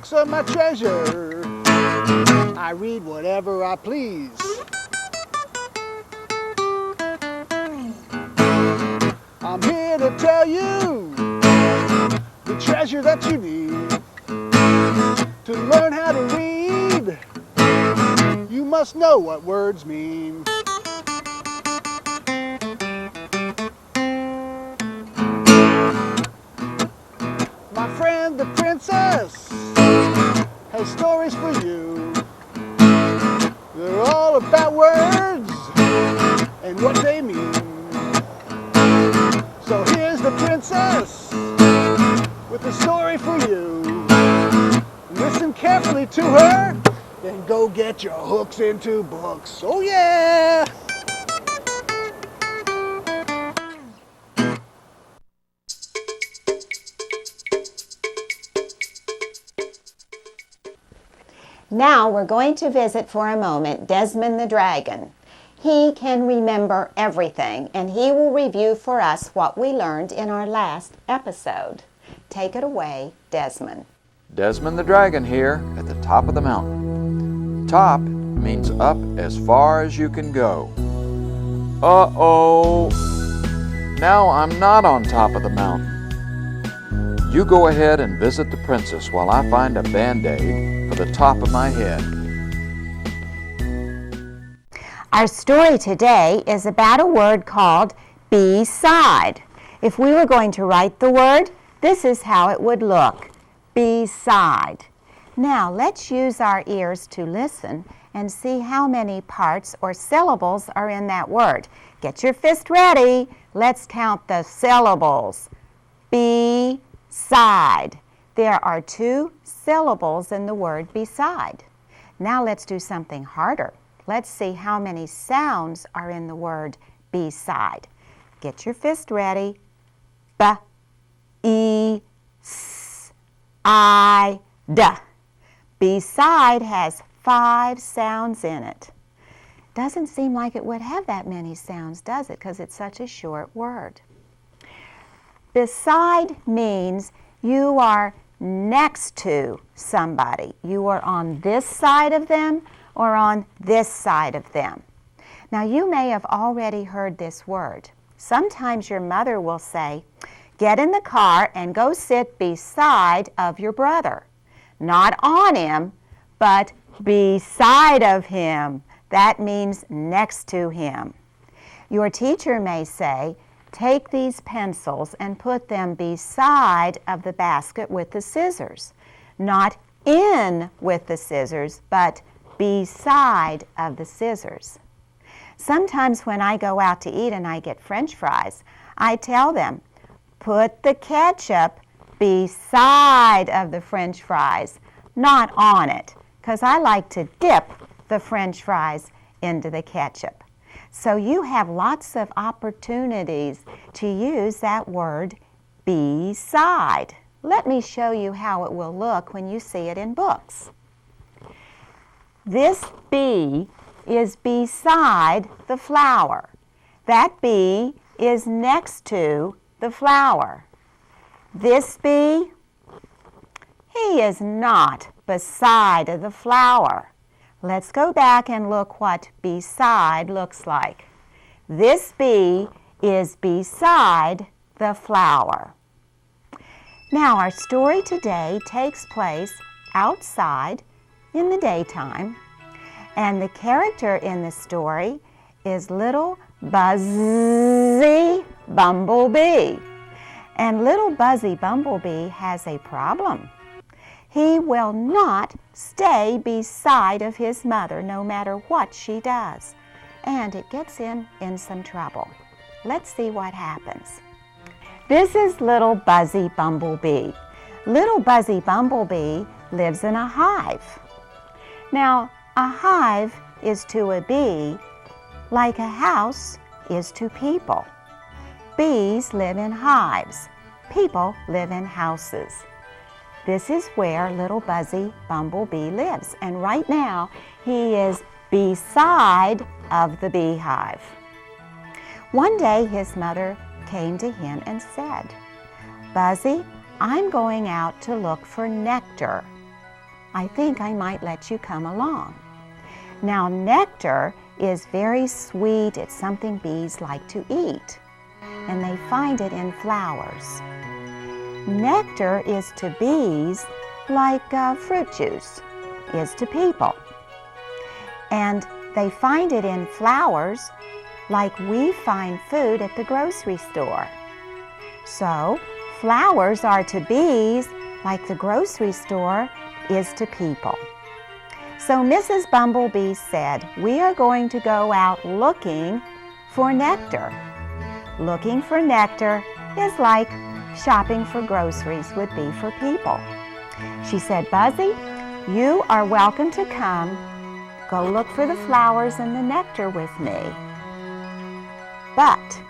books are my treasure. I read whatever I please. I'm here to tell you the treasure that you need. To learn how to read, you must know what words mean. My friend the princess has stories for you. They're all about words and what they mean. So here's the princess with a story for you. Listen carefully to her, then go get your hooks into books. Oh yeah! Now we're going to visit for a moment Desmond the Dragon. He can remember everything, and he will review for us what we learned in our last episode. Take it away, Desmond. Desmond the Dragon here at the top of the mountain. Top means up as far as you can go. Uh-oh! Now I'm not on top of the mountain. You go ahead and visit the princess while I find a Band-Aid for the top of my head. Our story today is about a word called beside. If we were going to write the word, this is how it would look. Beside. Now let's use our ears to listen and see how many parts or syllables are in that word. Get your fist ready. Let's count the syllables. Beside. There are 2 syllables in the word beside. Now let's do something harder. Let's see how many sounds are in the word beside. Get your fist ready. B, E, S, I, D. Beside has 5 sounds in it. Doesn't seem like it would have that many sounds, does it? Because it's such a short word. Beside means you are next to somebody. You are on this side of them or on this side of them. Now you may have already heard this word. Sometimes your mother will say, get in the car and go sit beside of your brother. Not on him, but beside of him. That means next to him. Your teacher may say, take these pencils and put them beside of the basket with the scissors. Not in with the scissors, but beside of the scissors. Sometimes when I go out to eat and I get French fries, I tell them, put the ketchup beside of the French fries, not on it, because I like to dip the French fries into the ketchup. So you have lots of opportunities to use that word beside. Let me show you how it will look when you see it in books. This bee is beside the flower. That bee is next to the flower. This bee, he is not beside the flower. Let's go back and look what beside looks like. This bee is beside the flower. Now our story today takes place outside in the daytime, and the character in the story is little Buzzy Bumble Bee. And little Buzzy Bumble Bee has a problem. He will not stay beside of his mother no matter what she does. And it gets him in some trouble. Let's see what happens. This is little Buzzy Bumble Bee. Little Buzzy Bumble Bee lives in a hive. Now, a hive is to a bee like a house is to people. Bees live in hives. People live in houses. This is where little Buzzy Bumble Bee lives. And right now, he is beside of the beehive. One day, his mother came to him and said, Buzzy, I'm going out to look for nectar. I think I might let you come along. Now, nectar is very sweet. It's something bees like to eat, and they find it in flowers. Nectar is to bees like fruit juice is to people. And they find it in flowers like we find food at the grocery store. So, flowers are to bees like the grocery store is to people. So Mrs. Bumblebee said, we are going to go out looking for nectar. Looking for nectar is like shopping for groceries would be for people. She said, Buzzy, you are welcome to come. Go look for the flowers and the nectar with me. But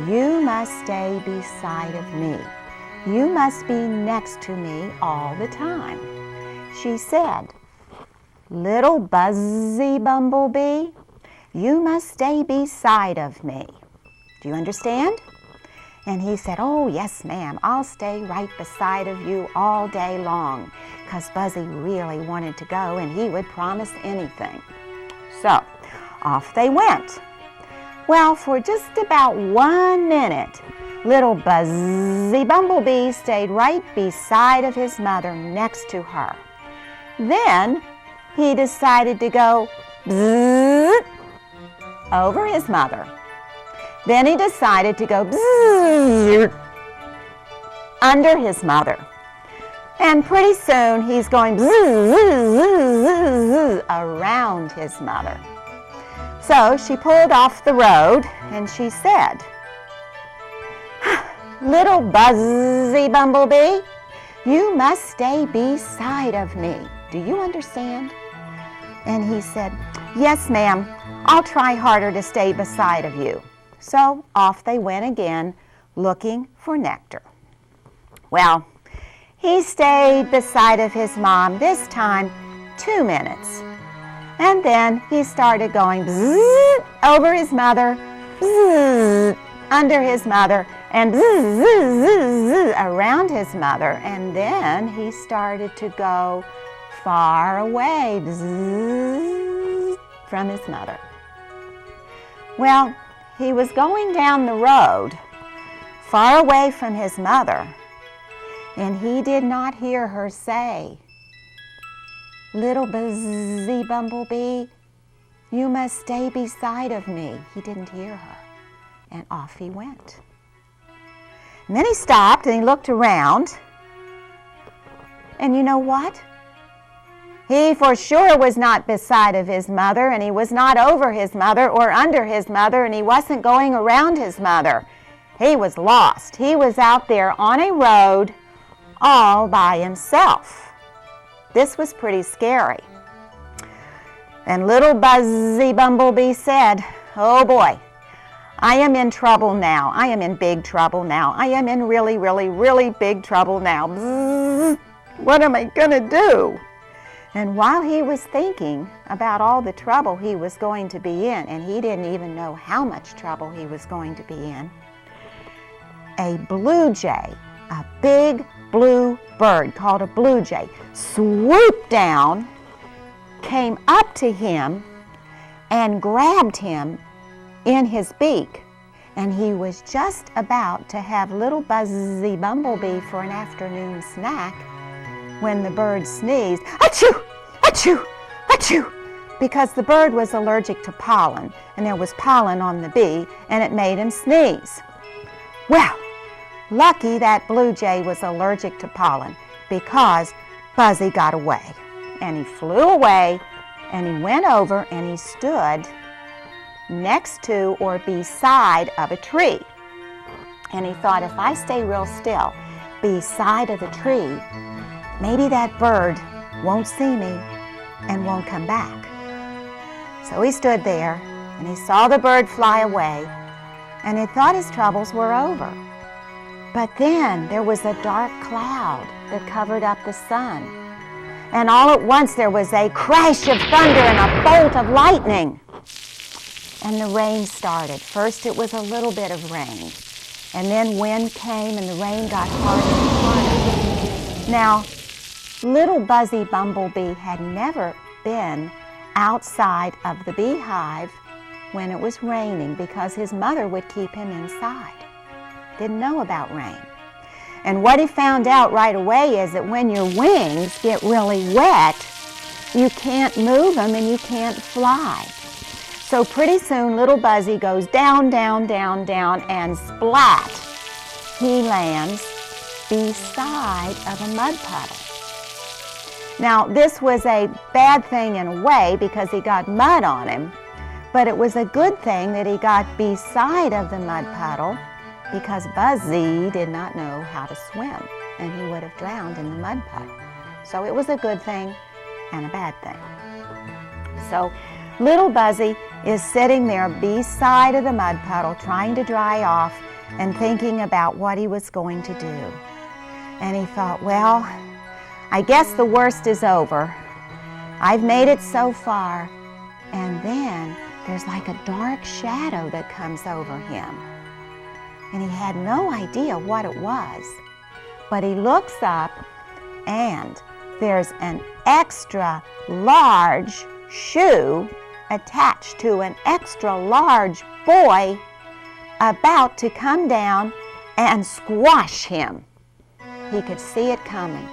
you must stay beside of me. You must be next to me all the time. She said, little Buzzy Bumble Bee, you must stay beside of me. Do you understand? And he said, oh, yes, ma'am, I'll stay right beside of you all day long, because Buzzy really wanted to go, and he would promise anything. So, off they went. Well, for just about 1 minute, little Buzzy Bumblebee stayed right beside of his mother next to her. Then he decided to go bzzz over his mother. Then he decided to go bzzz under his mother. And pretty soon he's going bzzz around his mother. So she pulled off the road and she said, little Buzzy Bumblebee, you must stay beside of me. Do you understand? And he said, yes, ma'am, I'll try harder to stay beside of you. So off they went again, looking for nectar. Well, he stayed beside of his mom, this time 2 minutes. And then he started going bzzz over his mother, bzzz under his mother, and bzzz, bzzz, bzzz around his mother. And then he started to go far away bzzz, from his mother. Well, he was going down the road far away from his mother, and he did not hear her say, little Buzzy Bumblebee, you must stay beside of me. He didn't hear her, and off he went. And then he stopped and he looked around, and you know what? He for sure was not beside of his mother, and he was not over his mother or under his mother, and he wasn't going around his mother. He was lost. He was out there on a road all by himself. This was pretty scary. And little Buzzy Bumblebee said, oh boy, I am in trouble now. I am in big trouble now. I am in really, really, really big trouble now. Bzzz, what am I going to do? And while he was thinking about all the trouble he was going to be in, and he didn't even know how much trouble he was going to be in, a blue jay, a big blue bird called a blue jay, swooped down, came up to him, and grabbed him in his beak. And he was just about to have little Buzzy Bumblebee for an afternoon snack when the bird sneezed, achoo, achoo, achoo, because the bird was allergic to pollen, and there was pollen on the bee, and it made him sneeze. Well, lucky that blue jay was allergic to pollen, because Buzzy got away. And he flew away, and he went over, and he stood next to or beside of a tree. And he thought, if I stay real still beside of the tree, maybe that bird won't see me and won't come back. So he stood there, and he saw the bird fly away, and he thought his troubles were over. But then there was a dark cloud that covered up the sun. And all at once there was a crash of thunder and a bolt of lightning. And the rain started. First it was a little bit of rain, and then wind came and the rain got harder and harder. Now, Little Buzzy Bumble Bee had never been outside of the beehive when it was raining because his mother would keep him inside. Didn't know about rain. And what he found out right away is that when your wings get really wet, you can't move them and you can't fly. So pretty soon little Buzzy goes down, down, down, down, and splat, he lands beside of a mud puddle. Now, this was a bad thing in a way because he got mud on him, but it was a good thing that he got beside of the mud puddle because Buzzy did not know how to swim, and he would have drowned in the mud puddle. So it was a good thing and a bad thing. So little Buzzy is sitting there beside of the mud puddle trying to dry off and thinking about what he was going to do. And he thought, well, I guess the worst is over. I've made it so far. And then there's like a dark shadow that comes over him. And he had no idea what it was. But he looks up and there's an extra large shoe attached to an extra large boy about to come down and squash him. He could see it coming.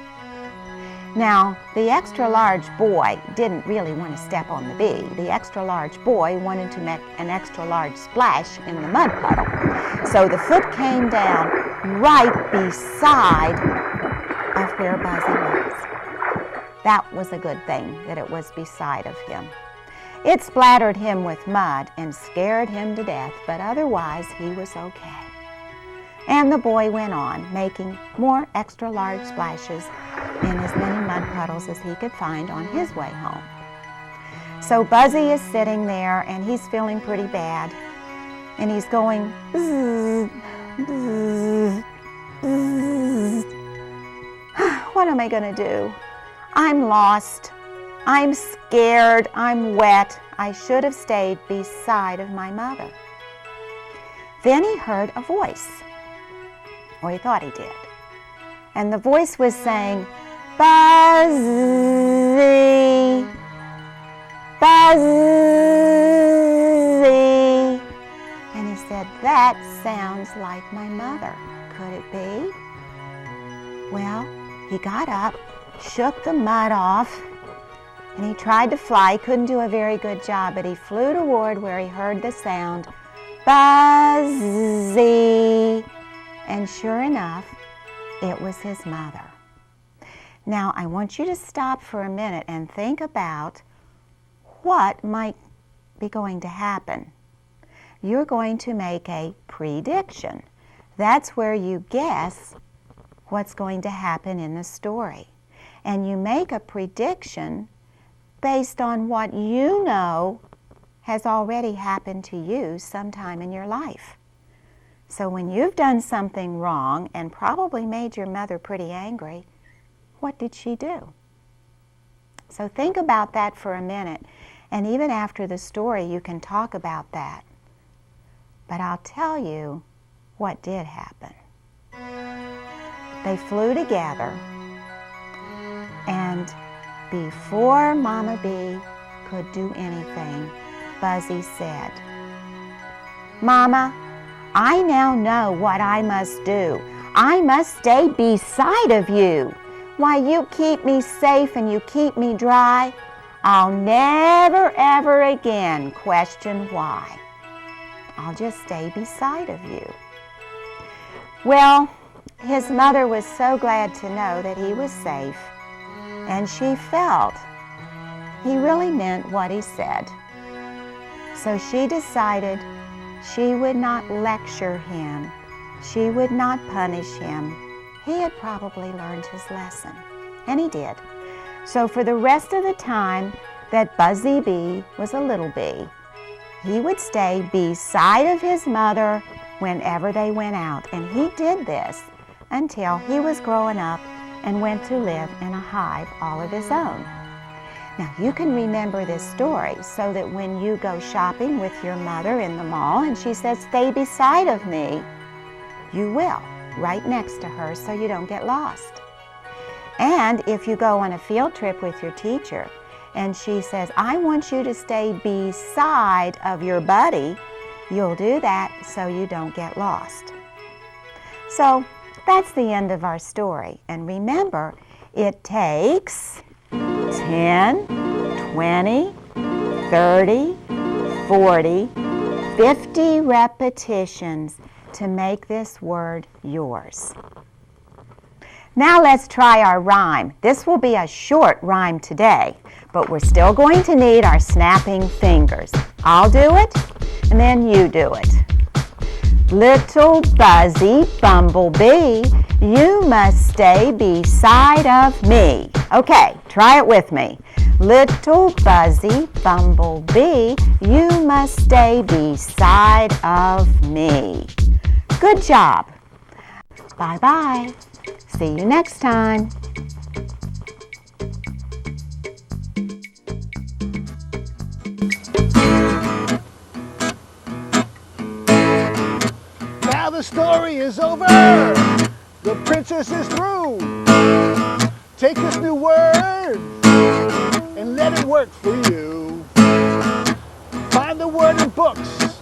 Now, the extra large boy didn't really want to step on the bee. The extra large boy wanted to make an extra large splash in the mud puddle. So the foot came down right beside of where Buzzy was. That was a good thing that it was beside of him. It splattered him with mud and scared him to death, but otherwise he was okay. And the boy went on, making more extra large splashes in as many mud puddles as he could find on his way home. So Buzzy is sitting there and he's feeling pretty bad. And he's going, bzz, bzz, bzz. What am I going to do? I'm lost. I'm scared. I'm wet. I should have stayed beside of my mother. Then he heard a voice. Or he thought he did. And the voice was saying, Buzzy, Buzzy. And he said, that sounds like my mother. Could it be? Well, he got up, shook the mud off, and he tried to fly. He couldn't do a very good job, but he flew toward where he heard the sound, Buzzy. And sure enough, it was his mother. Now, I want you to stop for a minute and think about what might be going to happen. You're going to make a prediction. That's where you guess what's going to happen in the story. And you make a prediction based on what you know has already happened to you sometime in your life. So when you've done something wrong and probably made your mother pretty angry, what did she do? So think about that for a minute, and even after the story you can talk about that. But I'll tell you what did happen. They flew together, and before Mama Bee could do anything, Buzzy said, Mama, I now know what I must do. I must stay beside of you. Why, you keep me safe and you keep me dry. I'll never, ever again question why. I'll just stay beside of you. Well, his mother was so glad to know that he was safe, and she felt he really meant what he said. So she decided she would not lecture him. She would not punish him. He had probably learned his lesson, and he did. So for the rest of the time that Buzzy Bee was a little bee, he would stay beside of his mother whenever they went out. And he did this until he was growing up and went to live in a hive all of his own. Now, you can remember this story so that when you go shopping with your mother in the mall and she says, stay beside of me, you will, right next to her so you don't get lost. And if you go on a field trip with your teacher and she says, I want you to stay beside of your buddy, you'll do that so you don't get lost. So that's the end of our story. And remember, it takes 10, 20, 30, 40, 50 repetitions to make this word yours. Now let's try our rhyme. This will be a short rhyme today, but we're still going to need our snapping fingers. I'll do it, and then you do it. Little Buzzy Bumble Bee, you must stay beside of me. Okay, try it with me. Little Buzzy Bumble Bee, you must stay beside of me. Good job. Bye-bye. See you next time. Now the story is over. The princess is through. Take this new word and let it work for you. Find the word in books.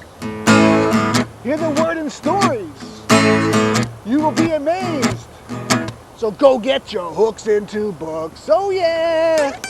Hear the word in stories. You will be amazed. So go get your hooks into books. Oh yeah!